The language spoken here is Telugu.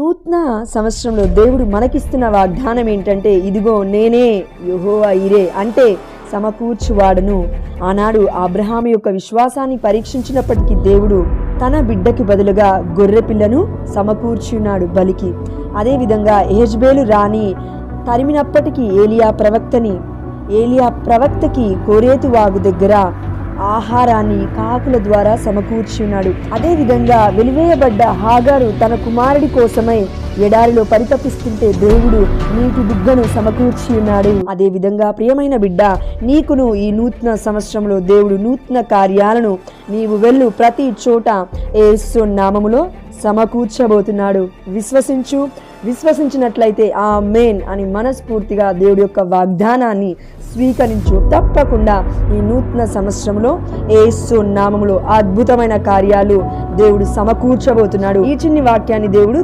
నూతన సంవత్సరంలో దేవుడు మనకిస్తున్న వాగ్దానం ఏంటంటే, ఇదిగో నేనే యెహోవా ఈరే, అంటే సమకూర్చువాడను. ఆనాడు అబ్రహాము యొక్క విశ్వాసాన్ని పరీక్షించినప్పటికీ దేవుడు తన బిడ్డకి బదులుగా గొర్రె పిల్లను సమకూర్చున్నాడు బలికి. అదేవిధంగా యెహెజ్బేలు రాణి తరిమినప్పటికీ ఏలియా ప్రవక్తకి కోరేతు వాగు దగ్గర ఆహారాన్ని కాకుల ద్వారా సమకూర్చున్నాడు. అదేవిధంగా వెలివేయబడ్డ హాగారు తన కుమారుడి కోసమై ఎడారిలో పరితపిస్తుంటే దేవుడు నీటి బుగ్గను సమకూర్చి ఉన్నాడు. అదేవిధంగా ప్రియమైన బిడ్డ, నీకును ఈ నూతన సంవత్సరంలో దేవుడు నూతన కార్యాలను నీవు వెళ్ళు ప్రతి చోట యేసు నామములో సమకూర్చబోతున్నాడు. విశ్వసించినట్లయితే ఆమేన్ అని మనస్ఫూర్తిగా దేవుడి యొక్క వాగ్దానాన్ని స్వీకరించు. తప్పకుండా ఈ నూతన సంవత్సరంలో యేసు నామములో అద్భుతమైన కార్యాలు దేవుడు సమకూర్చబోతున్నాడు. ఈ చిన్ని వాక్యాన్ని దేవుడు